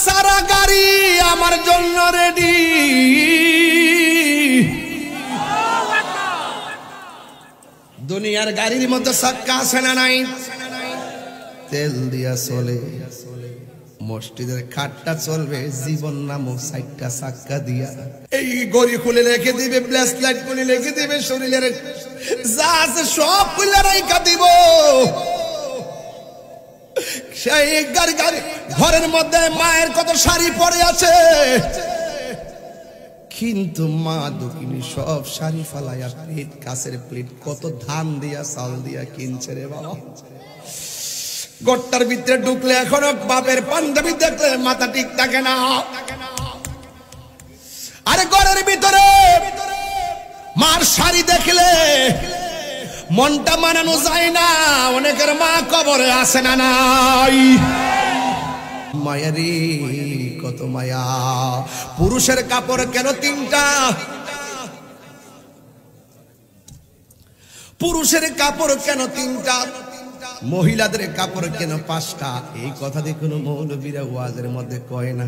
সারা গাড়ি আমার জন্য রেডি। দুনিয়ার গাড়ির মধ্যে চাক্কা আছে না নাই? তেল দিয়া চলে, মসজিদের খাটটা চলবে জীবন নামক 4টা চাক্কা দিয়া। এই গড়ি খুলে রেখে দিবে, ব্রেসলেট খুলে রেখে দিবে, শরীরের যা আছে সব খুলে রেখে দিব। সেই গাড়ি ঘরের মধ্যে মায়ের কত শাড়ি পরে আছে, কিন্তু মা দক্ষিণী সব শাড়ি ফালাইয়া প্লেট, কাছের প্লেট কত ধান দিয়া চাল দিয়া কিনছে রে বাবা। গড়টার ভিতরে ঢুকলে এখনো বাপের পাঞ্জাবি দেখলে মাথা ঠিক থাকে না। আরে ঘরের ভিতরে মার শাড়ি দেখলে মনটা মানানো যায় না। অনেকের মা কবরে আসে না নাই? মায়ারি কত মায়া। পুরুষের কাপড় কেন 3টা? পুরুষের কাপড় কেন 3টা? মহিলাদের কাপড় কেন 5টা? এই কথা দিয়ে কোনো মৌলবীরা ওয়াজের মধ্যে কয় না।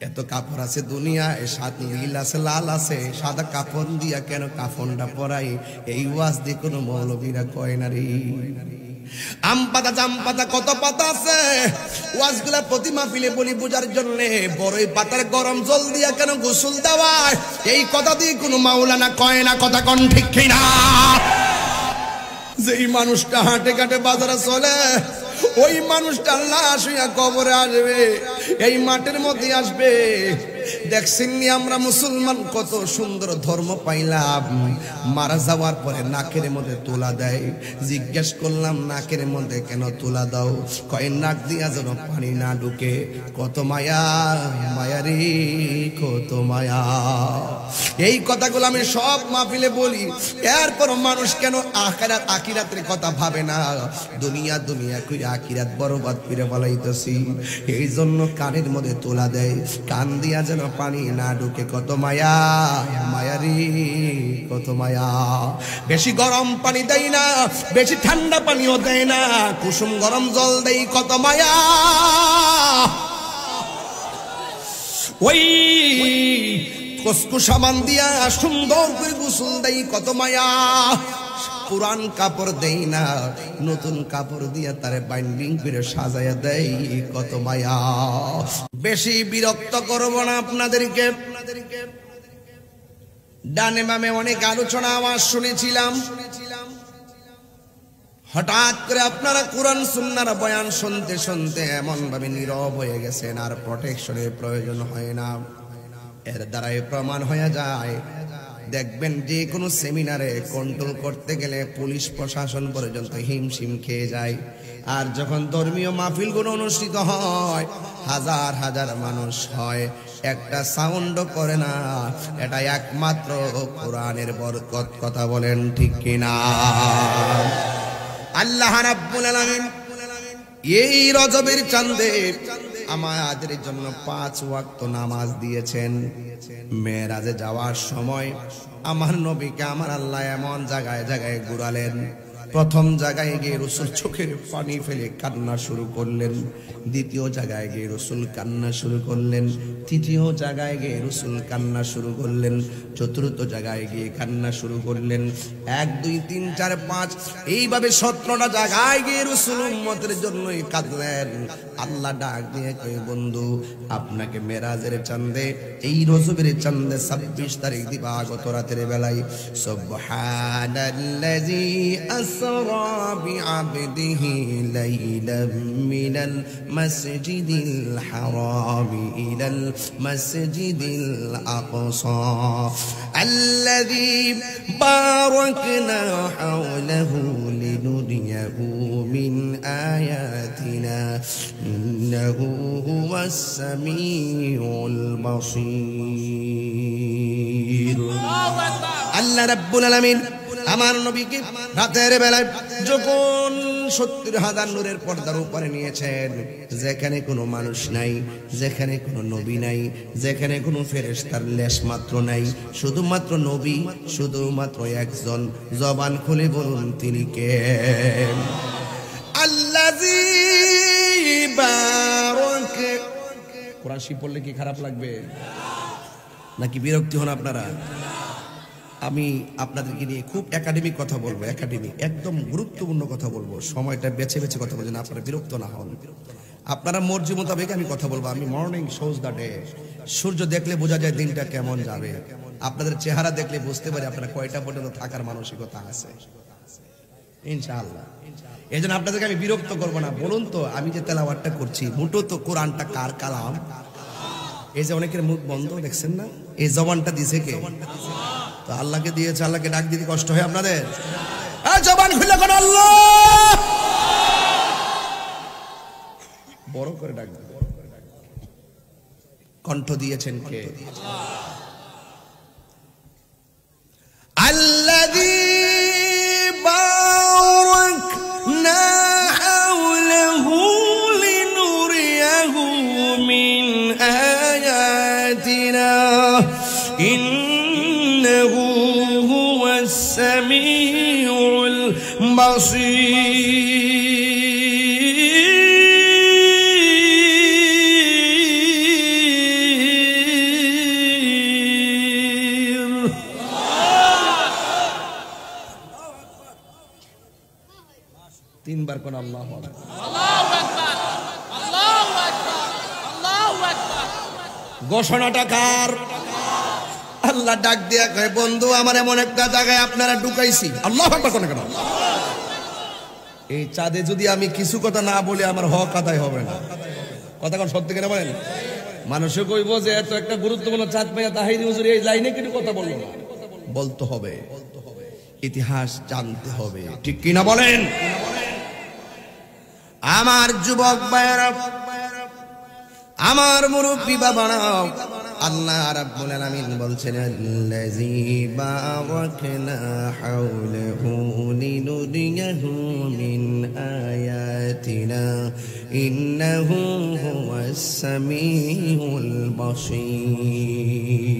এত কাপড় আছে দুনিয়ায়, সাদা নীল আছে, লাল আছে, সাদা কাপড় দিয়া কেন কাফনটা পরাই? এই ওয়াজ দিয়ে কোনো মৌলবীরা কয় না রে। আম পাতা, জাম পাতা, কত পাতা আছে। ওয়াজগুলা প্রতি মাহফিলে বলি বোঝার জন্য। বড়ই পাতার গরম জল দিয়া কেন গোসল দেওয়ায়? এই কথা দিয়ে কোনো মাওলানা কয় না। কথা কোন ঠিক কিনা? যেই মানুষটা হাঁটে ঘাটে বাজারে চলে, ওই মানুষটা লাশ হইয়া কবরে আসবে, এই মাটির মধ্যে আসবে। দেখছেন নি আমরা মুসলমান কত সুন্দর ধর্ম পাইলাম, মারা যাওয়ার পরে নাকের মধ্যে তুলা দেয়। জিজ্ঞেস করলাম নাকের মধ্যে কেন তুলা দাও? কয় নাক দিয়া যেন পানি না ঢুকে। কত মায়া, মায়ারি কত মায়া। এই কথাগুলো আমি সব মাহফিলে বলি। এরপর মানুষ কেন আখিরাতের কথা ভাবে না? দুনিয়া দুনিয়া কই আখিরাত বরবাদ করে বলাইতেছি। এই জন্য কানের মধ্যে তোলা দেয়, কান দিয়া যেন পানি না ঢুকে। কত মায়া, মায়ারি কত মায়া। বেশি গরম পানি দেয় না, বেশি ঠান্ডা পানিও দেয় না, কুসুম গরম জল দেয়। কত মায়া। ওই কসকু সাবান দিয়া সুন্দর করে গোসল দেয়। কত মায়া। পুরান কাপড় দেই না, নতুন কাপড় দিয়া তারে বাইন্ডিং করে সাজাইয়া দেয়। কত মায়া। বেশি বিরক্ত করব না আপনাদেরকে। ডানে বামে অনেক আলোচনা আওয়াজ শুনেছিলাম। হঠাৎ করে আপনারা কোরআন সুন্নাহর বয়ান শুনতে শুনতে এমন ভাবে নীরব হয়ে গেছেন, আর প্রোটেকশনের প্রয়োজন হয় না। এর দ্বারাই প্রমাণ হয়ে যায়। দেখবেন যে কোনো সেমিনারে কন্ট্রোল করতে গেলে পুলিশ প্রশাসন পর্যন্ত হিমশিম খেয়ে যায়। আর যখন ধর্মীয় মাহফিলগুলো অনুষ্ঠিত হয়, হাজার হাজার মানুষ হয়, একটা সাউন্ডও করে না। এটা একমাত্র কোরআনের বরকত। কথা বলেন ঠিক কিনা? আল্লাহ রাব্বুল আলামিন এই রজবের চাঁদে আমাদের জন্য 5 ওয়াক্ত নামাজ দিয়েছেন। মেরাজে যাওয়ার সময় আমার নবীকে আমার আল্লাহ এমন জায়গায় জায়গায় ঘুরালেন। প্রথম জায়গায় গিয়ে রাসূল চোখের পানি ফেলে কান্না শুরু করলেন। দ্বিতীয় জায়গায় গিয়ে রাসূল কান্না শুরু করলেন। তৃতীয় জায়গায় গিয়ে রাসূল কান্না শুরু করলেন। চতুর্থ জায়গায় গিয়ে কান্না শুরু করলেন। 1 2 3 4 5 এইভাবে 17টা জায়গায় গিয়ে রাসূল উম্মতের জন্যই কাঁদলেন। আল্লাহ ডাক দিয়ে কয়, বন্ধু আপনাকে মেরাজের চাঁদে, এই রজবের চাঁদে 26 তারিখ দিবাগত রাতের বেলায় সুবহানাল্লাযী আসরা বিআবদিহি লাইলাম মিনাল মাসজিদিল হারাম ইলাল মাসজিদিল আকসা আল্লাযী বারাকনা হাওলাহু লিনুরিয়াহু মিন আয়াতিনা ইন্নাহু হুয়াস সামিউল বাসীর। আল্লাহ রাব্বুল আলামিন আমার নবীকে রাতের বেলায় যখন 70,000 নূরের পর্দার উপরে নিয়েছেন, যেখানে কোনো মানুষ নাই, যেখানে কোনো নবী নাই, যেখানে কোনো ফেরেশতার লেশ মাত্র নাই, শুধুমাত্র নবী, শুধুমাত্র একজন। জবান খুলে বলুন তিনি কে? আল্লাযী বারাক কোরআন শরীফ পড়লে কি খারাপ লাগবে নাকি বিরক্তি হন আপনারা? আমি আপনাদেরকে নিয়ে খুব একাডেমিক কথা বলবো, একাডেমিক একদম গুরুত্বপূর্ণ কথা বলবো। সময়টা বেছে বেছে কথা বলছেন, আপনারা বিরক্ত না হন। আপনারা মর্জি মোতাবেক আমি কথা বলবো। আমি মর্নিং শোজ দ্য ডে, সূর্য দেখলে বোঝা যায় দিনটা কেমন যাবে। আপনাদের চেহারা দেখলে বুঝতে পারি আপনারা কয়টা পর্যন্ত থাকার মানসিকতা আছে ইনশাআল্লাহ। এই জন্য আপনাদেরকে আমি বিরক্ত করবো না। বলুন তো, আমি যে তেলাওয়াতটা করছি মোটো তো কোরআনটা কার কালাম? এই যে অনেকের মুখ বন্ধ দেখছেন না, এই জবানটা দিছে কে? তো আল্লাহকে দিয়েছে। আল্লাহকে ডাক দিতে কষ্ট হয় আপনাদের? জবান খুলে কোন আল্লাহ বড় করে ডাক দিন। কণ্ঠ দিয়েছেন কে? আল্লাযী বারাকনা হাওলাহু লিনুরিয়াহু মিন আয়াতিনা ইন্নাহু হুয়াস সামিউল বাসীর। তিনবার কোন আল্লাহু আকবার, আল্লাহু আকবার, আল্লাহু আকবার, আল্লাহু আকবার। ঘোষণাটা কার? আল্লাহ ডাক দিয়া কয়, বন্ধু আমার এমন একটা জায়গায় আপনারা ঢুকাইছি। আল্লাহু আকবার কোন কেন? এই চাঁদে যদি আমি কিছু কথা না বলি আমার হক আদায় হবে না। কথা কোন সত্যি কিনা বলেন? মানুষে কইব যে এত একটা গুরুত্বপূর্ণ চাঁদ পাইয়া তাহিরি হুজুর এই লাইনে কিন্তু কথা বললো না। বলতে হবে, ইতিহাস জানতে হবে, ঠিক কিনা বলেন? আমার যুবক ভাইরা, আমার মুরব্বি বাবারা, আল্লাহ রাব্বুল আলামিন বলছেন আল্লাযী বারাকনা হাওলাহু লিনুরিয়াহু মিন আয়াতিনা ইন্নাহু হুয়াস সামিউল বাসীর।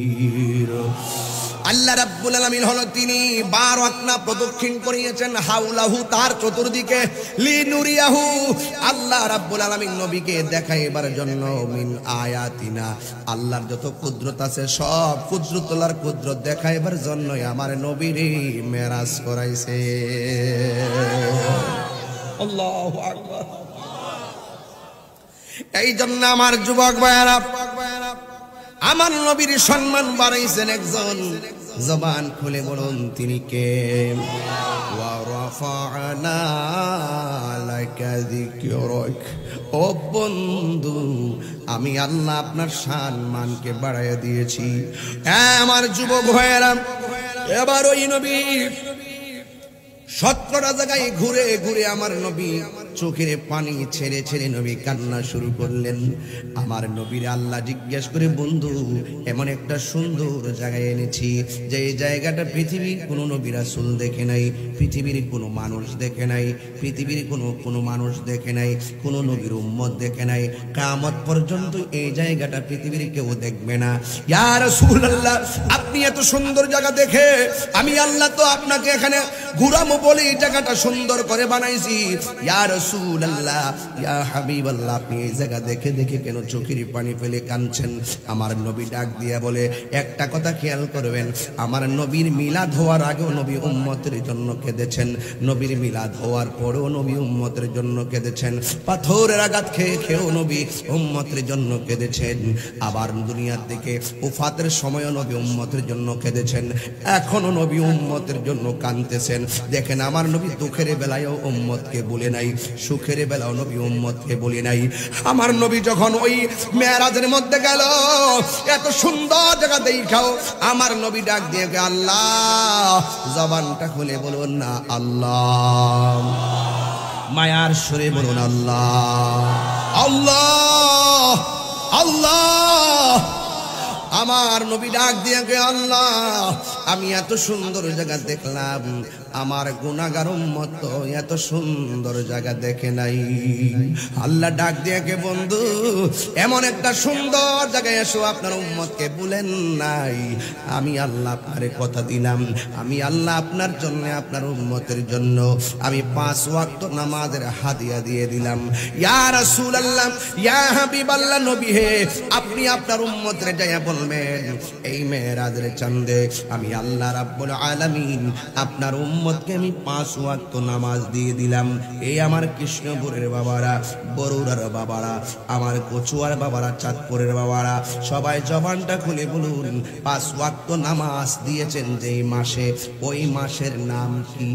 আল্লাহ রাব্বুল আলামিন হলো তিনি বারাকনা প্রদক্ষিণ করিয়েছেন হাওলাহু তার চতুর্দিকে লিনুরিয়াহু আল্লাহ রাব্বুল আলামিন নবীকে দেখাইবার জন্য মিন আয়াতিনা আল্লাহর যত কুদরত আছে সব কুদরতুল্লাহর কুদরত দেখাইবার জন্য আমার নবীরে মেরাজ করাইছে। আল্লাহু আকবার। এই জন্য আমার যুবক ভাইরা আমার নবীর সম্মান বাড়াইছেন একজন। জবান খুলে বলুন তিনি কে? ওয়া রাফা'না লাকা যিকরাক। ও বন্ধু, আমি আল্লাহ আপনার সম্মানকে বাড়াইয়া দিয়েছি। আমার যুবক ভাইরা, এবার ওই নবী 17টা জায়গায় ঘুরে ঘুরে আমার নবী চোখের পানি ছেড়ে ছেড়ে নবী কান্না শুরু করলেন। আমার নবীর আল্লাহ জিজ্ঞেস করে, বন্ধু এমন একটা সুন্দর জায়গায় এনেছি যে এই জায়গাটা পৃথিবীর কোনো নবী রাসূল দেখে নাই, পৃথিবীর কোনো মানুষ দেখে নাই, পৃথিবীর কোনো মানুষ দেখে নাই, কোনো নবীর উম্মত দেখে নাই। কিয়ামত পর্যন্ত এই জায়গাটা পৃথিবীর কেউ দেখবে না। ইয়া রাসূলুল্লাহ, আপনি এত সুন্দর জায়গা দেখে আমি আল্লাহ তো আপনাকে এখানে ঘুরামো বলে এই জায়গাটা সুন্দর করে বানাইছি। ইয়া রাসূলুল্লাহ, ইয়া হাবিবাল্লাহ, আপনি এই জায়গা দেখে দেখে কেন চোখের পানি ফেলে কাঁদছেন? আমার নবী ডাক দিয়া বলে, একটা কথা খেয়াল করবেন, আমার নবীর মিলাদ হওয়ার আগেও নবী উম্মতের জন্য কেঁদেছেন, নবীর মিলাদ হওয়ার পরেও নবী উম্মতের জন্য কেঁদেছেন, পাথরের আঘাত খেয়ে খেয়েও নবী উম্মতের জন্য কেঁদেছেন, আবার দুনিয়ার দিকে উফাতের সময়ও নবী উম্মতের জন্য কেঁদেছেন, এখনো নবী উম্মতের জন্য কাঁদতেছেন। দেখেন আমার নবী দুঃখের বেলায়ও উম্মতকে বলে নাই, সুখের বেলাও নবী উম্মতকে বলে নাই। আমার নবী যখন ওই মেরাজের মধ্যে গেল, এত সুন্দর জায়গা দেখাও, আমার নবী ডাক দিয়ে আল্লাহ, জবানটা খুলে বলুন না আল্লাহ, মায়ার সুরে বলুন আল্লাহ, আল্লাহ, আল্লাহ। আমার নবী ডাক দিয়ে আল্লাহ, আমি এত সুন্দর জায়গা দেখলাম, আমার গুনাহগার উম্মত তো এত সুন্দর জায়গা দেখে নাই। আল্লাহ ডাক দিয়ে কে বন্ধু এমন একটা সুন্দর জায়গায় এসো, আপনার উম্মতকে বলেন নাই আমি আল্লাহ আপনারে কথা দিলাম, আমি আল্লাহ আপনার জন্য আপনার উম্মতের জন্য আমি 5 ওয়াক্ত নামাজের হাদিয়া দিয়ে দিলাম। ইয়া রাসূলুল্লাহ, ইয়া হাবিবাল্লাহ, নবী হে, আপনি আপনার উম্মতরে যাইয়া বলবেন এই মেরাজের চাঁদে আমি আল্লাহ রাব্বুল আলামিন আপনার উম্মতকে আমি 5 ওয়াক্ত নামাজ দিয়ে দিলাম। এই আমার কৃষ্ণপুরের বাবারা, বরুড়ার বাবারা, আমার কচুয়ার বাবারা, চাঁদপুরের বাবারা, সবাই জবানটা খুলে বলুন 5 ওয়াক্ত নামাজ দিয়েছেন যেই মাসে, ওই মাসের নাম কি?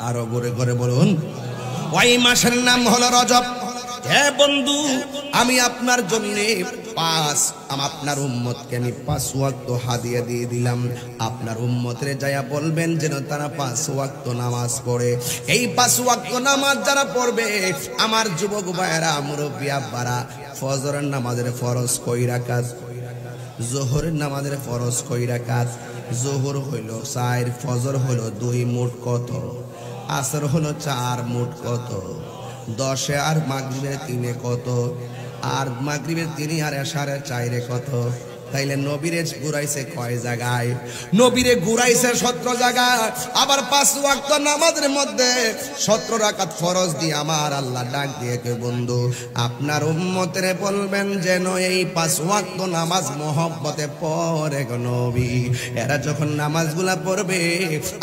আরো ঘুরে ঘুরে বলুন, ওই মাসের নাম হলো রজব। হে বন্ধু, আমি আপনার জন্য আপনার উম্মতকে আমি 5 ওয়াক্ত হাদিয়া দিয়ে দিলাম। আপনার উম্মতরে যায়া বলবেন যেন তারা 5 ওয়াক্ত নামাজ পড়ে। এই 5 ওয়াক্ত নামাজ যারা পড়বে, আমার যুবক ভাইয়েরা, মুরব্বী আব্বারা, ফজরের নামাজের ফরজ কয় রাকাত? যোহরের নামাজের ফরজ কয় রাকাত? যোহর হইল 4, ফজর হইল 2, মোট কত? আসর হলো 4, মোট কত? 10 আর মাগরিবের 3 কত? আর মাগরিবের 3 আর এশারের 4 কত? তাইলে নবীরে ঘুরাইছে কয় জায়গায়? নবীরে ঘুরাইছে 17 জায়গায়। আবার 5 ওয়াক্ত নামাজের মধ্যে 17 রাকাত ফরজ দিয়ে আমার আল্লাহ ডাক দিয়ে কে বন্ধু আপনার উম্মতের বলবেন যেন এই 5 ওয়াক্ত নামাজ মহব্বতে পড়ে গো নবী। এরা যখন নামাজগুলা পড়বে,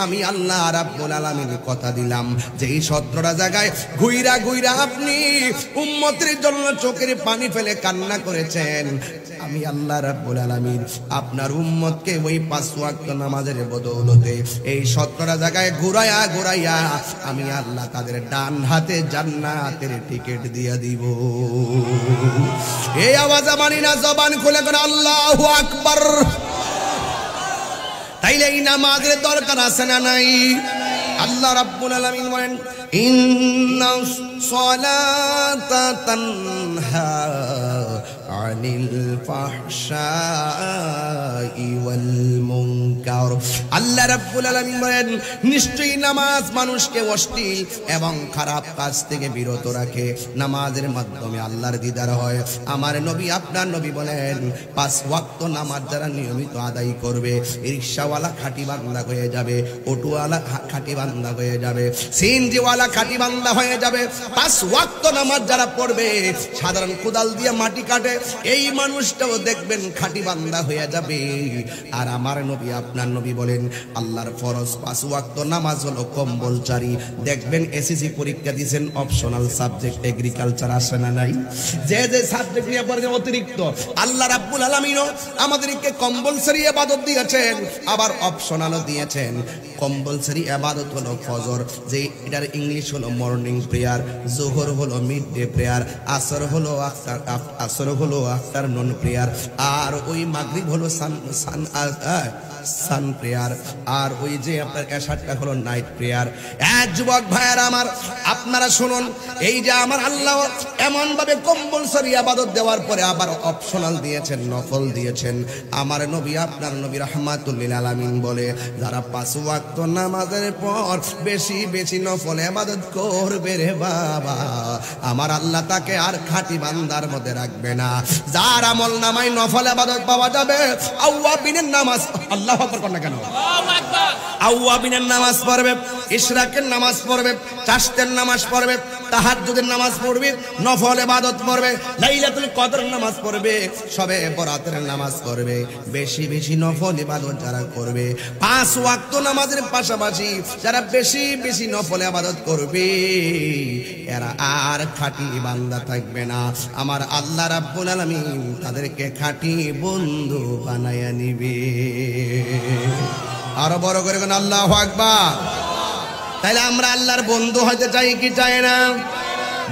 আমি আল্লাহ রাব্বুল আলামিন কথা দিলাম যে এই 17টা জায়গায় ঘুইরা ঘুইরা আপনি উম্মতের জন্য চোখের পানি ফেলে কান্না করেছেন, আমি আল্লাহ রাব্বুল আলামিন আপনার উম্মতকে ওই 5 ওয়াক্ত নামাজের বদৌলতে এই 17টা জায়গায় ঘুরাইয়া ঘুরাইয়া আমি আল্লাহ তাদের ডান হাতে জান্নাতের টিকিট দিয়ে দিব। এই আওয়াজ মানি না, জবান খুলে করে আল্লাহু আকবার। তাইলে এই নামাজের দরকার আছে না নাই? আল্লাহ রাব্বুল আলামিন বলেন ইন্নাস সালাতা তানহা আনিল ফাহশাই ওয়াল মুনকার। আল্লাহ রাব্বুল আলামিন বলেন নিশ্চয়ই নামাজ মানুষকে অশ্লীল এবং খারাপ কাজ থেকে বিরত রাখে। নামাজের মাধ্যমে আল্লাহর দিদার হয়। আমার নবী আপনার নবী বলেন 5 ওয়াক্ত নামাজ যারা নিয়মিত আদায় করবে, রিকশাওয়ালা খাঁটি বান্দা হয়ে যাবে, অটোওয়ালা খাঁটি বান্দা হয়ে যাবে, সিএনজিওয়ালা খাঁটি বান্দা হয়ে যাবে। 5 ওয়াক্ত নামাজ যারা পড়বে, সাধারণ কোদাল দিয়ে মাটি কাটে, এই মানুষটাও দেখবেন খাঁটি বান্দা হয়ে যাবে। আর আমার নবী আপনার নবী বলেন আল্লাহর ফরজ 5 ওয়াক্ত নামাজ হলো কম্বলচারী। দেখবেন এসএসসি পরীক্ষা দিয়েছেন, অপশনাল সাবজেক্ট এগ্রিকালচার আসে না নাই? যে যে সাবজেক্ট নিয়ে পড়ে অতিরিক্ত আল্লাহ রাব্বুল আলামিন আমাদেরকে কম্পালসরি ইবাদত দিয়েছেন, আবার অপশনালও দিয়েছেন। কম্পালসরি ইবাদত হলো ফজর, যে এটার ইংলিশ হলো মর্নিং প্রেয়ার, যোহর হলো মিড ডে প্রেয়ার, আসর হলো আফটারনুন প্রেয়ার, আর ওই মাগরিব হলো সান প্রেয়ার, আর ওই যে আপনার এশারটা হলো নাইট প্রেয়ার। এক যুবক ভাইয়েরা আমার, আপনারা শুনুন, এই যে আমার আল্লাহ এমন ভাবে কম্পালসরি ইবাদত দেওয়ার পরে আবার অপশনাল দিয়েছেন, নফল দিয়েছেন। আমার নবী আপনার নবী রাহমাতুল লিল আলামিন বলে যারা 5 ওয়াক্ত নামাজের পর বেশি বেশি নফল ইবাদত করবে রে বাবা, আমার আল্লাহ তাকে আর খাঁটি বান্দার মধ্যে রাখবে না। যার আমল নামায় নফল ইবাদত পাওয়া যাবে, আওয়াবিনের নামাজ, আল্লাহু আকবার কোন না কেন, আওয়াবিনের নামাজ পড়বে, ইশরাকের নামাজ পড়বে, চাশতের নামাজ পড়বে, তাহাজ্জুদের নামাজ পড়বে, নফল ইবাদত পড়বে, লাইলাতুল কদরের নামাজ পড়বে, শবে বরাতের নামাজ পড়বে। বেশি বেশি নফল ইবাদত যারা করবে, 5 ওয়াক্ত নামাজের পাশাপাশি যারা বেশি বেশি নফল ইবাদত করবে, এরা আর খাঁটি বান্দা থাকবে না। আমার আল্লাহ রাব্বুল আলামিন তাদেরকে খাঁটি বন্ধু বানায়া নিবে। আরো বড় করে কোন আল্লাহু আকবার। তাইলে আমরা আল্লাহর বন্ধু হতে চাই কি চাই না?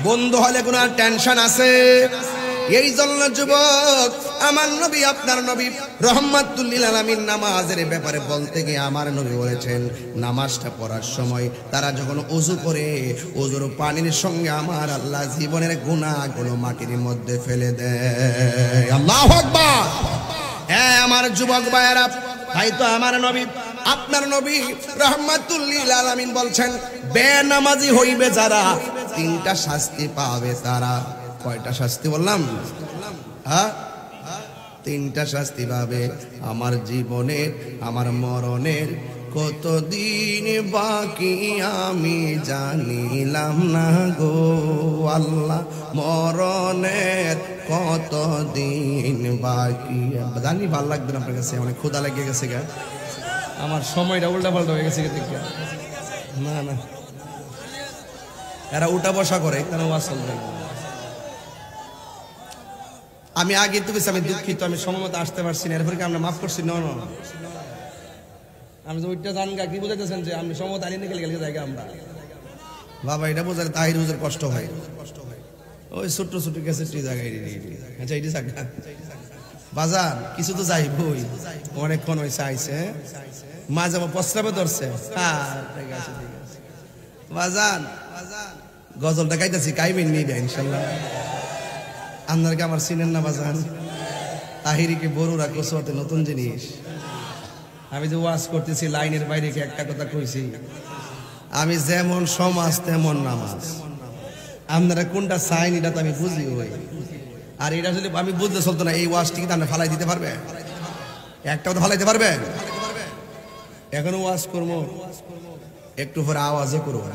বন্ধু হলে কোনো টেনশন আছে? এই জন্য যুবক আমার নবী আপনার নবী রাহমাতুল লিল আলামিন নামাজের ব্যাপারে বলতে গিয়ে আমার নবী বলেছেন নামাজটা পড়ার সময় তারা যখন ওযু করে, ওযুর পানির সঙ্গে আমার আল্লাহ জীবনের গুনাহগুলো মাটির মধ্যে ফেলে দেয়। আল্লাহু আকবার। হ্যাঁ আমার যুবক ভাইয়েরা, তাই তো আমার নবী, আপনার নবী রাহমাতুল লিল আলামিন বলছেন, বেনামাজি হইবে যারা তিনটা শাস্তি পাবে তারা। কয়টা শাস্তি বললাম? হ্যাঁ, তিনটা শাস্তি পাবে। আমার জীবনের, আমার মরণের কতদিন বাকি আমি জানিলাম না গো আল্লাহ, মরণের কতদিন বাকি। জানি ভাল লাগবে না আপনার কাছে, অনেক ক্ষুধা লেগে গেছে গা, আমার সময়টা উল্টা পাল্টা হয়ে গেছে। না না, এরা উঠা বসা করে, কেন আসল আমি আগে তো বেশি, আমি দুঃখিত, আমি সময় আসতে পারছি না, এরপরে কি আমরা মাফ করছি? না না, আমি তো ওইটা জান গা, কি বুঝাইতেছেন যে আমি সময় আনি নিয়ে গেলে জায়গা আমরা বাবা, এটা বোঝার তাহির হুজুর কষ্ট হয়, ওই ছোট্ট ছোট্ট গেছে জায়গায়। আচ্ছা, এটি জায়গা বাজার কিছু তো যাইবই, অনেকক্ষণ হয়েছে আইসে, মাঝে প্রস্রাবে ধরছে। বাজান গজলটা গাইতেছি, গাইবেন নিয়ে দেয় ইনশাল্লাহ। আপনার কি আমার চিনেন না বাজান? তাহিরিকে বড়ুরা কসুয়াতে নতুন জিনিস। আমি যে ওয়াজ করতেছি লাইনের বাইরে কি একটা কথা কইছি, আমি যেমন সমাজ তেমন নামাজ। আপনারা কোনটা চাইন এটা তো আমি বুঝি ওই, আর এটা যদি আমি বুঝতে চলতো না, এই ওয়াজটি কি আপনি ফালাই দিতে পারবে? একটা কথা ফালাইতে পারবে? এখনো ওয়াজ করবো, একটু পরে আওয়াজও করবো।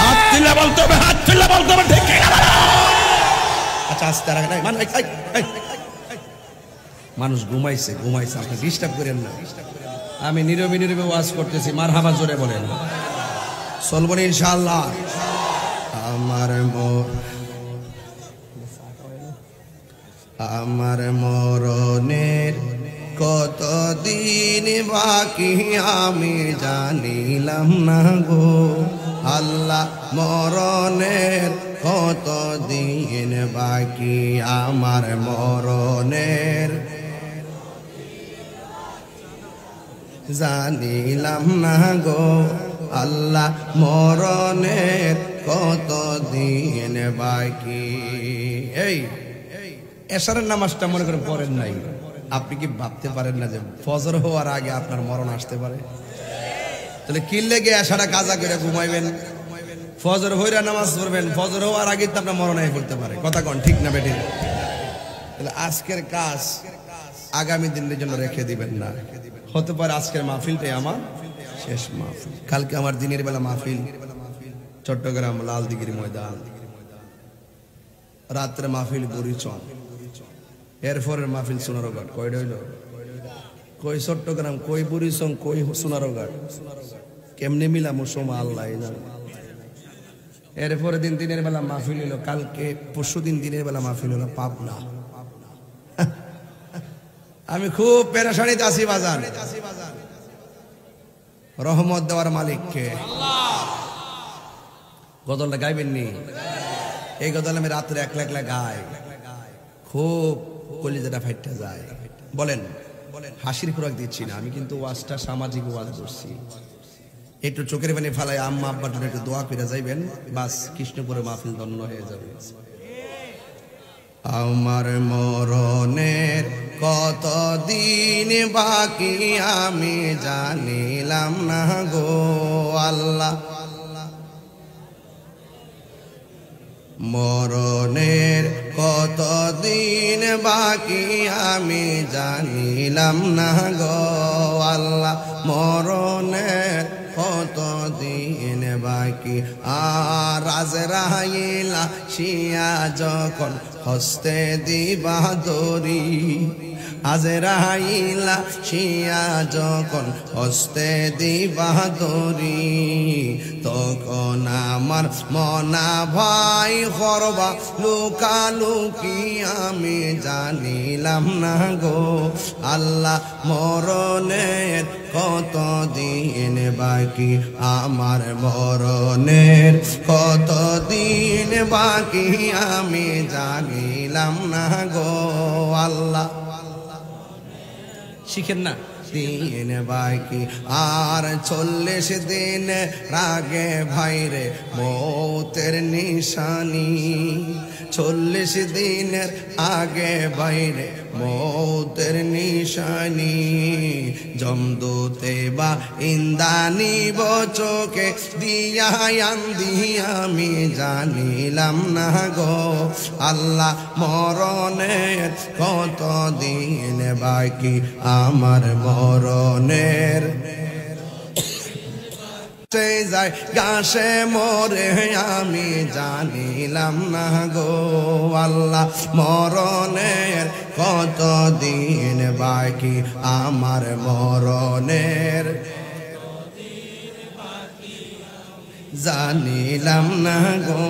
হাত তুলে বলতে হবে, হাত তুলে বলতে হবে, ঠিক না? আচ্ছা, আস্তে রাখেন, মানুষ ঘুমাইছে, আপনি ডিস্টার্ব করেন না। আমি নীরবে নীরবে ওয়াজ করতেছি, মারহাবা জোরে বলেন, চলবো ইনশাআল্লাহ। আমার মরণের কতদিন বাকি আমি জানিলাম না গো আল্লাহ, মরণের কতদিন বাকি আমার মরণের জানিলাম না গো আল্লাহ, মরণের কতদিন বাকি। এই এশারের নামাজটা মনে করেন পড়েন নাই, আপনি কি ভাবতে পারেন না যে ফজর হওয়ার আগে আপনার মরণ আসতে পারে? তাহলে কি লেগে এশারা কাজা করে ঘুমাইবেন, ফজর হইরা নামাজ পড়বেন, ফজর হওয়ার আগে তো আপনার মরণ হয়ে পড়তে পারে। কথা কন ঠিক না বেঠিক? তাহলে আজকের কাজ আগামী দিনের জন্য রেখে দিবেন না। হতে পারে আজকের মাহফিলটাই আমার শেষ মাহফিল, কালকে আমার দিনের বেলা মাহফিল চট্টগ্রাম লালদিঘির ময়দান, রাত্রে মাহফিল বুড়িচং, এরপরের মাহফিল সোনারঘাট। কয়টা হইল? কই চট্টগ্রাম, কই বুড়িচং, কই সোনারঘাট, কেমনে মিলাম সময় আল্লাহ জানে। এরপরে দিনের বেলা মাহফিল হইল, কালকে পরশু দিনের বেলা মাহফিল হলো পাবনা। আমি খুব পেরেশানিতে আছি বাজার। রহমত দেওয়ার মালিককে গজলটা গাইবেননি? এই গজল আমি রাত্রে একলা গাই, খুব কলিজাটা ফাইটটা যায়। বলেন, হাসির খোরাক দিচ্ছি না আমি, কিন্তু ওয়াজটা সামাজিক ওয়াজ করছি। একটু চোখের পানি ফালাই আম্মা আব্বার জন্য একটু দোয়া করে যাইবেন, বাস কৃষ্ণপুরে মাহফিল ধন্য হয়ে যাবে। আমার মরণের কতদিন বাকি আমি জানিলাম না গো আল্লাহ, মরণের কতদিন বাকি আমি জানিলাম না গো আল্লাহ, মরণের কতদিন বাকি। আর আজরাইলা শিয়া যখন হস্তে দিবা দড়ি, আজরাইলা শিয়া যখন হস্তে দিবা দড়ি, তখন আমার মনা ভাই করবা লুকালুকি আমি জানিলাম না গো আল্লাহ, মরণের কতদিন বাকি আমার মরণের কতদিন বাকি আমি জানিলাম না গো আল্লাহ। শিখেন না, দিন বাকি, আর 40 দিন রাগে ভাইরে মৌতের নিশানি। 40 দিনের আগে বাইরে মৌতের নিশানি। জমদূতে বা ইন্দানি বচকে দিয়া আন্দি আমি জানিলাম না গো আল্লাহ মরণের কত দিন বাকি, আমার মরণের যায় গাছে মরে আমি জানিলাম না গো আল্লাহ মরণের কত দিন বাকি, আমার মরণের জানিলাম না গো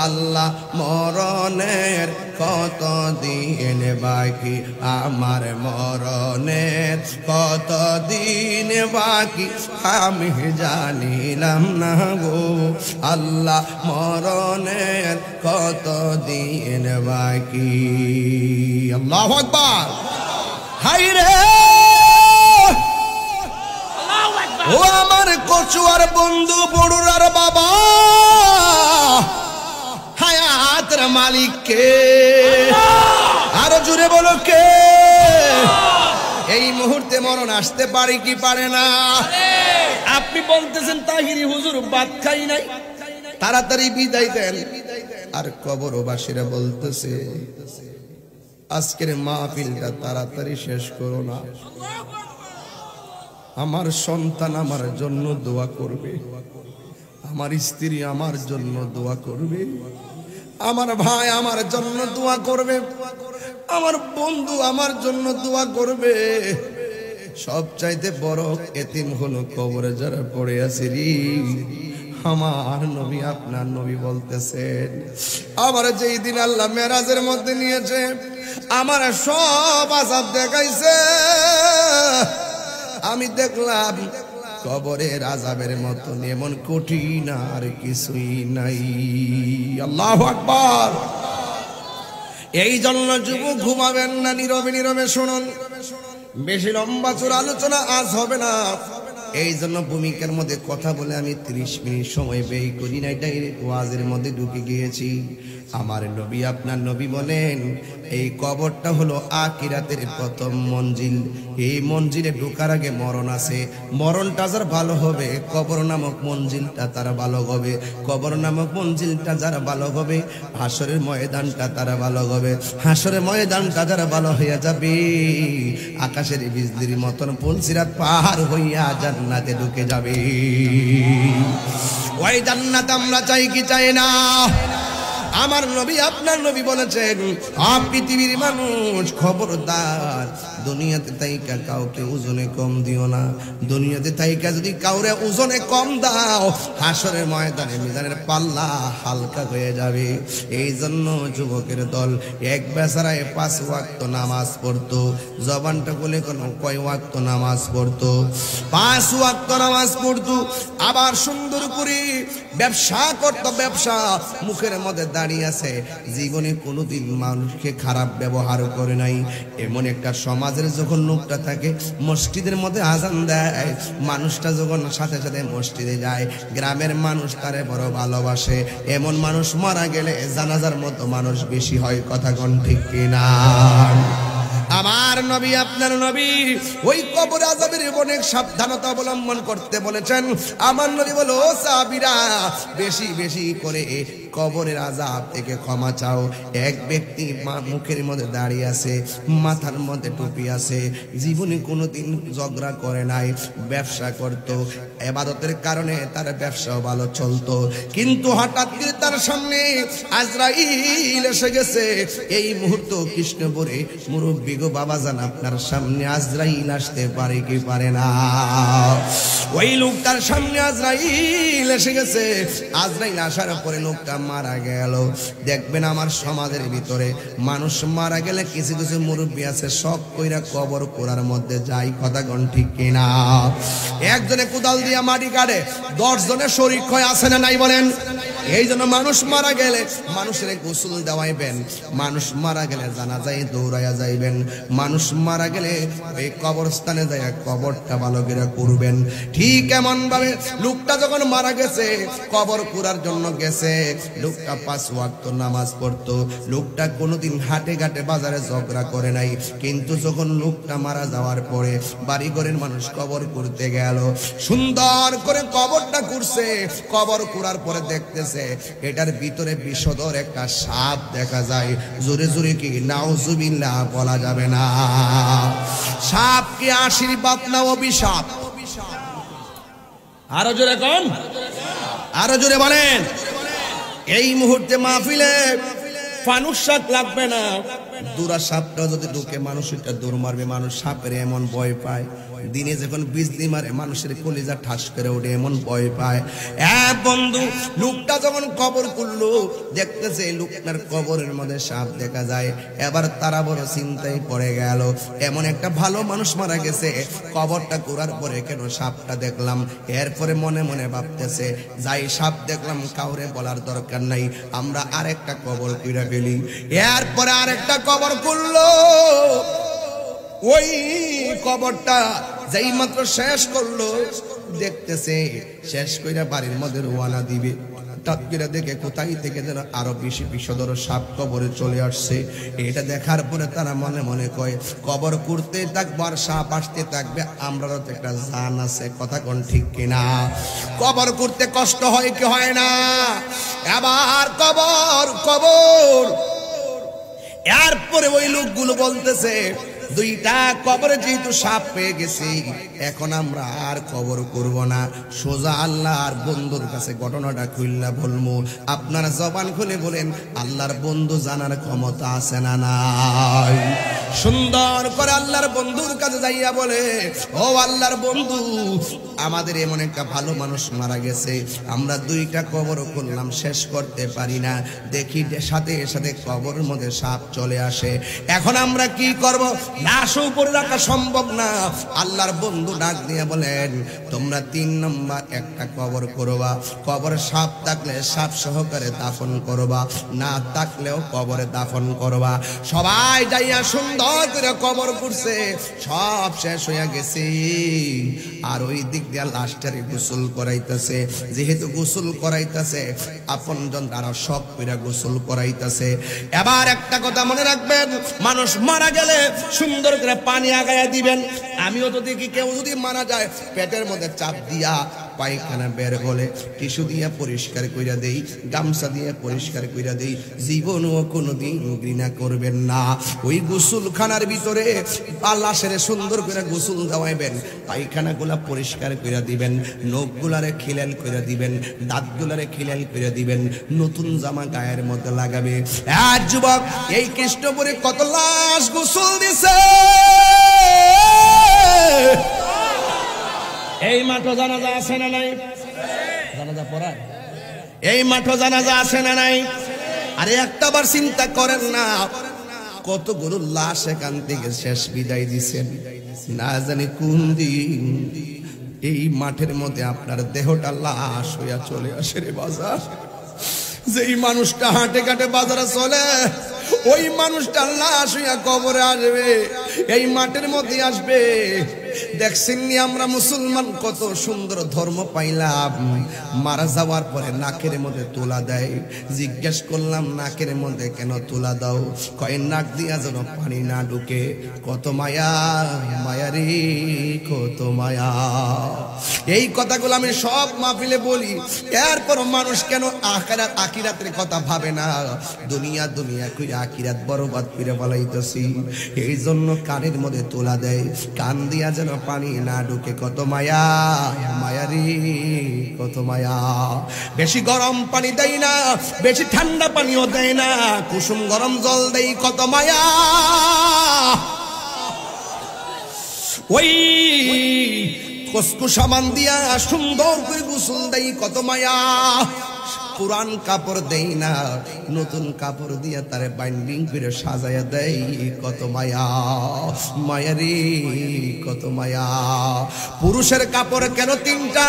আল্লাহ মরণের কত দিন বাকি, আমার মরণের কত দিন বাকি আমি জানিলাম না গো আল্লাহ মরণের কত দিন বাকি। আল্লাহু আকবার। হাই রে ও আমার কচুয়ার বন্ধু বড়ুরার বাবা, হায়াতের মালিক কে? আরো জোরে বলো কে? এই মুহূর্তে মরণ আসতে পারে কি পারে না? আপনি বলতেছেন তাহিরি হুজুর ভাত খাই নাই, তাড়াতাড়ি বিদায় দেন, আর কবরবাসীরা বলতেছে আজকের মাহফিলটা তাড়াতাড়ি শেষ করো না, আমার সন্তান আমার জন্য দোয়া করবে, আমার স্ত্রী আমার জন্য দোয়া করবে, আমার ভাই আমার জন্য দোয়া করবে, আমার বন্ধু আমার জন্য দোয়া করবে। সবচাইতে বড় এতিম হলো কবরে যারা পড়ে আছে রে। আমার নবী আপনার নবী বলতেছেন আমার যেই দিন আল্লাহ মেরাজের মধ্যে নিয়েছে আমার সব আযাব দেখাইছে, আমি দেখলাম কবরের আযাবের মতো এমন কঠিন আর কিছুই নাই। আল্লাহু আকবার। এই জন্য যুবক ঘুমাবেন না, নীরবে নীরবে শুনুন, বেশি লম্বা চূড়া আলোচনা আজ হবে না। এই জন্য ভূমিকার মধ্যে কথা বলে আমি 30 মিনিট সময় ব্যয় করি না, ডাইরেক্ট ওয়াজের মধ্যে ঢুকে গিয়েছি। আমার নবী আপনার নবী বলেন এই কবরটা হলো আখিরাতের প্রথম মঞ্জিল। এই মঞ্জিলে ঢোকার আগে মরণ আছে, মরণটা যার ভালো হবে কবর নামক মঞ্জিলটা তারা ভালো হবে, কবর নামক মঞ্জিলটা যারা ভালো হবে হাসরের ময়দানটা তারা ভালো হবে, হাসরের ময়দানটা যারা ভালো হইয়া যাবে আকাশের বিজলির মতন পুলসিরাত পাহাড় হইয়া জান্নাতে ঢুকে যাবে। ওই জান্নাত আমরা চাই কি চাই না? আমার নবী আপনার নবী বলেছেন পৃথিবীর মানুষ খবরদার দুনিয়াতে তাইকা কাউকে ওজনে কম দিও না, দুনিয়াতে তাইকা যদি কাউরে ওজনে কম দাও হাসরের ময়দানে মিজানের পাল্লা হালকা হয়ে যাবে। এই জন্য যুবকের দল এক বেচারায় 5 ওয়াক্ত নামাজ পড়তো, জবানটা বলে কোন কয় ওয়াক্ত নামাজ পড়তো? 5 ওয়াক্ত নামাজ পড়তো, আবার সুন্দর করে ব্যবসা করতো, ব্যবসা মুখের মধ্যে দাঁড়িয়ে আছে, জীবনে কোনোদিন মানুষকে খারাপ ব্যবহার করে নাই। এমন একটা সমাজের যখন লোকটা থাকে মসজিদের মধ্যে আজান দেয়, মানুষটা যখন সাথে সাথে মসজিদে যায়, গ্রামের মানুষ তারে বড় ভালোবাসে, এমন মানুষ মারা গেলে জানাজার মতো মানুষ বেশি হয়। কথা কোন ঠিক কিনা? আমার নবী আপনার নবী ওই কবর আযাবের অনেক সাবধানতা অবলম্বন করতে বলেছেন। আমার নবী বলো সাহাবীরা বেশি বেশি করে কবরের আযাব থেকে ক্ষমা চাও। এক ব্যক্তি মুখের মধ্যে দাঁড়িয়ে আছে, মাথার মধ্যে টুপি আছে, জীবনে কোনোদিন ঝগড়া করে নাই, ব্যবসা করত, ইবাদতের কারণে তার ব্যবসাও ভালো চলতো, কিন্তু হঠাৎ করে তার সামনে আজরাইল এসে গেছে। এই মুহূর্ত কৃষ্ণপুরে মুরব্বী গো বাবাজান আপনার সামনে আজরাইল আসতে পারে কি পারে না? ওই লোকটার সামনে আজরাইল এসে গেছে। আজরাইল আসার পরে লোকটা মারা গেল। দেখবেন আমার সমাজের ভিতরে মানুষ মারা গেলে কিছু কিছু মুরব্বী আছে শখ কইরা কবর কোরার মধ্যে যায়। কথা কোন ঠিক কিনা? একজনে কোদাল দিয়া মাটি কাটে, 10 জনে শরীক হয়, আছে না নাই বলেন? এই জন্য মানুষ মারা গেলে মানুষের গোসল দেওয়াইবেন, মানুষ মারা গেলে জানাজায় দৌড়াইয়া যাইবেন, মানুষ মারা গেলে এই কবরস্থানে যাইয়া কবরটা ভালো করে করবেন। ঠিক এমন ভাবে লোকটা যখন মারা গেছে, কবর কুড়ার জন্য গেছে, লোকটা 5 ওয়াক্ত নামাজ পড়তো, লোকটা কোনোদিন হাটে ঘাটে বাজারে ঝগড়া করে নাই, কিন্তু যখন লোকটা মারা যাওয়ার পরে বাড়ি ঘরের মানুষ কবর করতে গেল, সুন্দর করে কবরটা করছে, কবর করার পরে দেখতেছে এটার ভিতরে বিষধর একটা সাপ দেখা যায়। জোরে জোরে কি নাউজুবিল্লাহ বলা যাবে না? সাপ কি আশীর্বাদ না অভিশাপ? আরো জোরে কোন, আরো জোরে বলেন। এই মুহূর্তে মাহফিলে ফানুস শাক লাগবে না, দুরা সাপটা যদি ঢুকে মানুষ এটা দৌড় মারবে। মানুষ সাপের এমন ভয় পায়, দিনে যখন বিজলি মারে মানুষের কলিজা ঠাস করে ওঠে, এমন ভয় পায়। বন্ধু, লোকটা যখন কবর করলো, দেখতেছে লোকটার কবরের মধ্যে সাপ দেখা যায়। এবার তারা বড় চিন্তায় পড়ে গেল, এমন একটা ভালো মানুষ মারা গেছে, কবরটা করার পরে কেন সাপটা দেখলাম? এরপরে মনে মনে ভাবতেছে, যাই সাপ দেখলাম কাউরে বলার দরকার নাই, আমরা আরেকটা কবর কইরা ফেলি। এরপরে আরেকটা কবর করলো। ওই কবরটা যেই মাত্র শেষ করলো, দেখতেছে শেষ কইরা বাড়ির মধ্যে রওনা দিবে, টাটকিরা দেখে কোথায় থেকে যেন আরো বেশি বিষধর সাপ কবরে চলে আসছে। এটা দেখার পরে তারা মনে মনে কয়, কবর করতে থাকবো আর সাপ আসতে থাকবে, আমরাও তো একটা জান আছে, কথা কোন ঠিক কিনা? কবর করতে কষ্ট হয় কি হয় না? আবার কবর কবর। এরপরে ওই লোকগুলো বলতেছে, দুইটা কবরে যেহেতু সাপ পেয়ে গেছি, এখন আমরা আর কবর করব না, সোজা আল্লাহর বন্ধুর কাছে ঘটনাটা খুললা বলবো। আপনারা জবান খুলে বলেন, আল্লাহর বন্ধু জানার ক্ষমতা আছে না নাই? সুন্দর করে আল্লাহর বন্ধুর কাছে যাইয়া বলে, ও আল্লাহর বন্ধু, আমাদের এমন একটা ভালো মানুষ মারা গেছে, আমরা দুইটা কবর করলাম, শেষ করতে পারি না, দেখি সাথে সাথে কবরের মধ্যে সাপ চলে আসে, এখন আমরা কি করব? লাশ উপরে রাখা সম্ভব না। আল্লাহর বন্ধু ডাক দিয়ে বলেন, তোমরা 3 নম্বর একটা কবর করবা, কবরে সাপ থাকলে সাপ সহকারে দাফন করবা, না থাকলেও কবরে দাফন করবা। সবাই যাইয়া সুন্দর করে কবর করছে, সব শেষ হইয়া গেছে। আর ওই দিক দিয়ে লাশটারে গোসল করাইতেছে, যেহেতু গোসল করাইতেছে আপনজন, তারা সব করে গোসল করাইতেছে। এবার একটা কথা মনে রাখবেন, মানুষ মারা গেলে সুন্দর করে পানি আগায়া দিবেন। আমিও তো দেখি কেউ যদি মারা যায়, পেটের মধ্যে চাপ দিয়া পায়খানা বের হলে টিস্যু দিয়ে পরিষ্কার কইরা দেই, গামছা দিয়ে পরিষ্কার কইরা দেই। জীবনও কোনোদিন ঘৃণা করবেন না। ওই গোসলখানার ভিতরে লাশের সুন্দর করে গোসল দেওয়াইবেন, পায়খানাগুলা পরিষ্কার কইরা দিবেন, নখগুলারে খিলাল কইরা দিবেন, দাঁতগুলারে খিলাল কইরা দিবেন, নতুন জামা গায়ের মধ্যে লাগাবে। আর যুবক, এই কৃষ্ণপুরে কত লাশ গোসল দিছে, এই মাঠে জানাজা আছে না নাই? জানাজা পড়ায় এই মাঠে জানাজা আছে না নাই? আরে একটাবার চিন্তা করেন না, কতগুলো লাশ এখান থেকে শেষ বিদায় দিছেন, না জানি কোন দিন এই মাঠের মধ্যে আপনার দেহটা লাশ হইয়া চলে আসে রে বাজার। যেই মানুষটা হাটে ঘাটে বাজারে চলে, ওই মানুষটা লাশ হইয়া কবরে আসবে, এই মাঠের মধ্যে আসবে। দেখছেন নি আমরা মুসলমান কত সুন্দর ধর্ম পাইলাম, মারা যাওয়ার পরে নাকের মধ্যে তুলা দেয়। জিজ্ঞেস করলাম, নাকের মধ্যে কেন তুলা দাও? কয় নাক দিয়া যেন পানি না ঢুকে। কত মায়া, মায়ারি কত মায়া। এই কথাগুলো আমি সব মাহফিলে বলি। এরপর মানুষ কেন আখিরাতের কথা ভাবে না? দুনিয়া দুনিয়া কই আখিরাত বরবাদ করে বলাইতেছি, এই জন্য কানের মধ্যে তুলা দেয়, কান দিয়া যেন পানি না ঢুকে। কত মায়া, মায়ারি কত মায়া। বেশি গরম পানি দেয় না, বেশি ঠান্ডা পানিও দেয় না, কুসুম গরম জল দেয়। কত মায়া। ওই কসকু সাবান দিয়া সুন্দর করে গোসল দেয়। কত মায়া। পুরান কাপড় দেই না, নতুন কাপড় দিয়া তারে বাইন্ডিং করে সাজায়া দেয়। কত মায়া, মায়ারি কত মায়া। পুরুষের কাপড় কেন 3টা?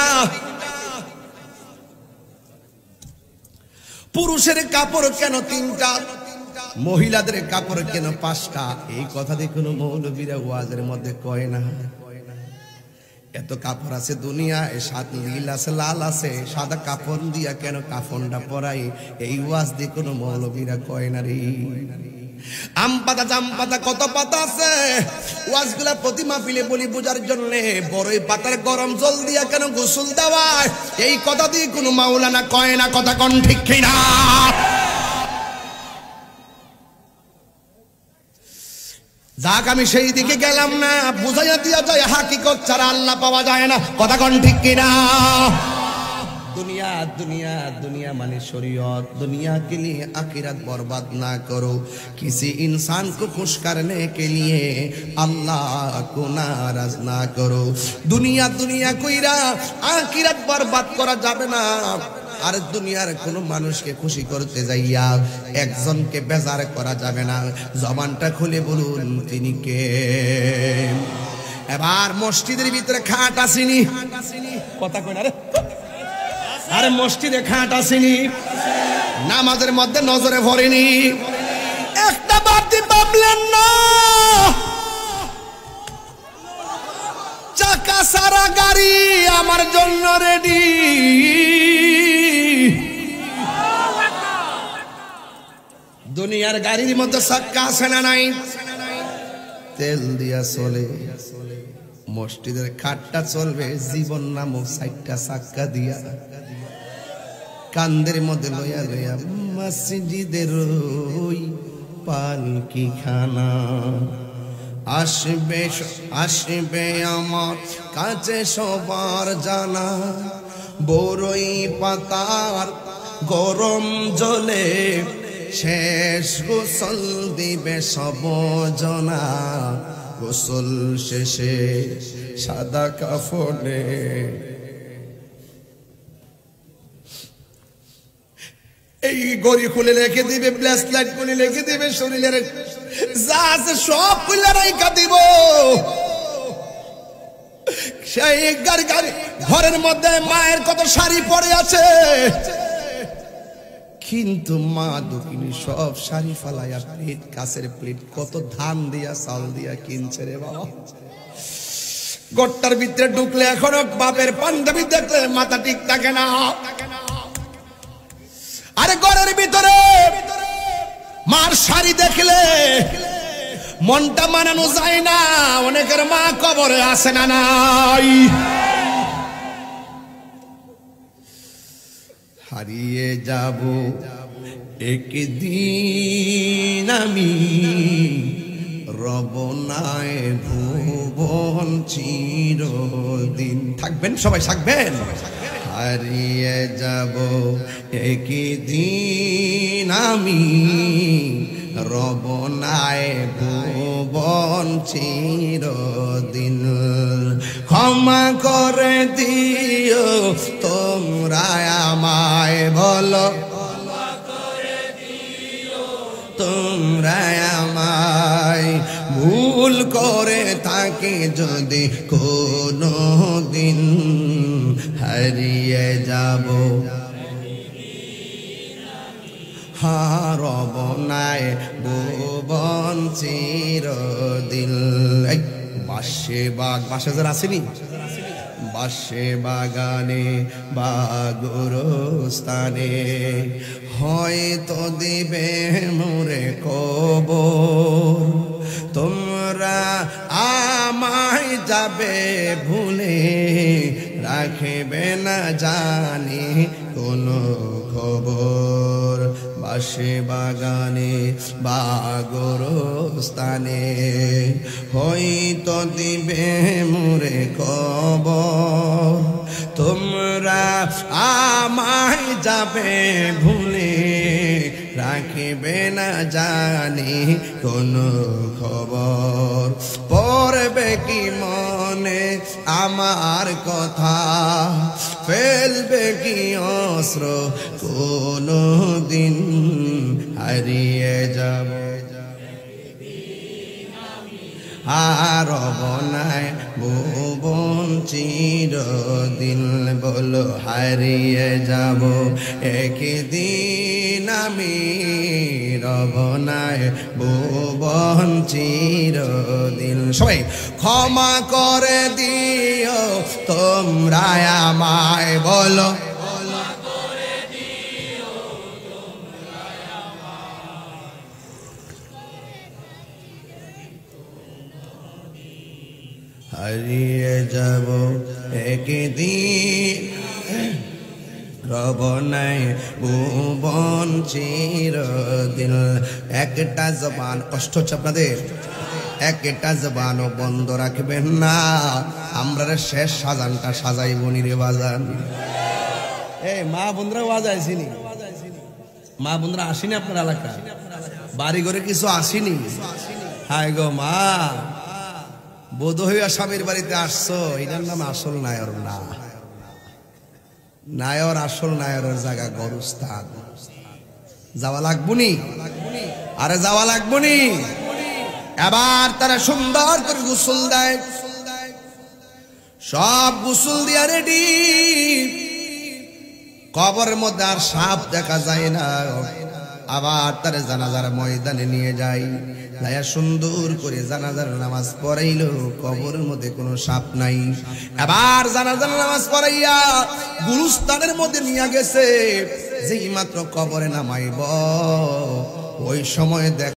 পুরুষের কাপড় কেন 3টা, মহিলাদের কাপড় কেন 5টা? এই কথা দিয়ে কোনো মৌলবীরা ওয়াজের মধ্যে কয় না। এত কাপড় আছে দুনিয়ায়, 7 নীল আছে, লাল আছে, সাদা কাপড় দিয়া কেন কাফনটা পরাই? এই ওয়াজ দিয়ে কোনো মৌলবীরা কয় না রে। আম পাতা জাম পাতা কত পাতা আছে, ওয়াজগুলা প্রতি মাহফিলে বলি বোঝার জন্য। বড়ই পাতার গরম জল দিয়া কেন গোসল দেওয়ায়? এই কথা দিয়ে কোনো মাওলানা কয় না। কথা কোন ঠিক কিনা? যাক, আমি সেই দিকে গেলাম না, বুঝাইয়া দিয়া যায় হাকিকত ছাড়া আল্লাহ পাওয়া যায় না। কথা কোন ঠিক কিনা? दुनिया दुनिया दुनिया माने शरीयत, दुनिया के लिए आखिरत बर्बाद ना करो। किसी इंसान को खुश करने के लिए अल्लाह को नाराज ना करो। दुनिया दुनिया कइरा आखिरत बर्बाद करा जाबे ना। আর দুনিয়ার কোন মানুষকে খুশি করতে যাইয়া একজনকে বেজার করা যাবে না। জবানটা খুলে বলুন তিনি কে। এবার মসজিদের ভিতরে খাট আসেনি, কথা কই না রে। আরে মসজিদে খাট আসেনি, নামাজের মধ্যে নজরে পড়েনি, একটা বাতি ভাবলেন না। চাকা সারা গাড়ি আমার জন্য রেডি। দুনিয়ার গাড়ির মধ্যে চাক্কা আছে না নাই? তেল দিয়া চলে। মসজিদের খাটটা চলবে জীবন নামক 4টা চাক্কা দিয়া। কান্দের মধ্যে লইয়া লইয়া মসজিদের ওই পালকি খানা আসবে আসবে আমার কাছে সবার জানা। বড়ই পাতার গরম জলে শেষ গোসল দিবে সব জনা। গোসল শেষে সাদা কাফনে এই গড়ি খুলে রেখে দিবে, ব্রেসলেট খুলে রেখে দিবে, শরীরের যা আছে সব খুলে রেখে দিব। সেই ঘরের মধ্যে মায়ের কত শাড়ি পরে আছে, কিন্তু মা দক্ষিণী সব শাড়ি ফালাইয়া প্লেট, কাছের প্লেট কত ধান দিয়া চাল দিয়া কিনছে রে বাবা। গড়টার ভিতরে ঢুকলে এখনো বাপের পাঞ্জাবি দেখলে মাথা ঠিক থাকে না। আরে ঘরের ভিতরে মার শাড়ি দেখলে মনটা মানানো যায় না। অনেকের মা কবরে আছে না নাই? হারিয়ে যাব একদিন আমি, রব নাই ভুবন চিরদিন। থাকবেন সবাই, থাকবেন। হারিয়ে যাব একদিন আমি, রব নাই ভুবন চিরদিন। ক্ষমা করে দিও তোমরা আমায়, বলো তোমরা আমায়। ভুল করে থাকি যদি কোনো দিন, হারিয়ে যাব হারব নাই ভুবন চিরদিন। বাসে বাগ, বাসে যারা আসেনি, বাসে বাগানে বা গোরস্থানে হয়তো দিবে মোরে কবর। তোমরা আমায় যাবে ভুলে, রাখবে না জানি কোনো খবর। বাসে বাগানে বা গোরস্থানে হয়তো দিবে মোরে কবর। তোমরা আমায় যাবে ভুলে, রাখবে না জানি কোনো খবর। পড়বে কি মনে আমার কথা, ফেলবে কি অস্ত্র কোনো দিন, হারিয়ে যাব হারব নাই ভুবন চিরদিন বলো হারিয়ে যাব একদিন আমি রব নাই ভুবন চিরদিন সবাই ক্ষমা করে দিও তোমরা আমায় বলো হারিয়ে যাব একদিন রব নাই ভুবন চিরদিন একটা জবান কষ্ট হচ্ছে আপনাদের একটা জবানও বন্ধ রাখবেন না আমরা শেষ সাজানটা সাজাইব নি রে বাজান এই মা বন্ধুরা বাজাইছিনি মা বন্ধুরা আসেনি আপনার এলাকা বাড়ি ঘরে কিছু আসেনি হায় গো মা বোধ হইয়া স্বামীর বাড়িতে আসছো এটার নাম আসল নায়র না নায়র আসল নায়রের জায়গা গরুস্থান যাওয়া লাগবনি আরে যাওয়া লাগবনি এবার তারা সুন্দর করে গোসল দেয় সব গোসল দিয়া রেডি কবরের মধ্যে আর সাপ দেখা যায় না আবার তারা জানাজার ময়দানে নিয়ে যায় লায়া সুন্দর করে জানাজার নামাজ পড়াইলো কবরের মধ্যে কোনো সাপ নাই আবার জানাজার নামাজ পড়াইয়া গুরুস্থানের মধ্যে নিয়ে গেছে যেই মাত্র কবরে নামাইব ওই সময় দেখ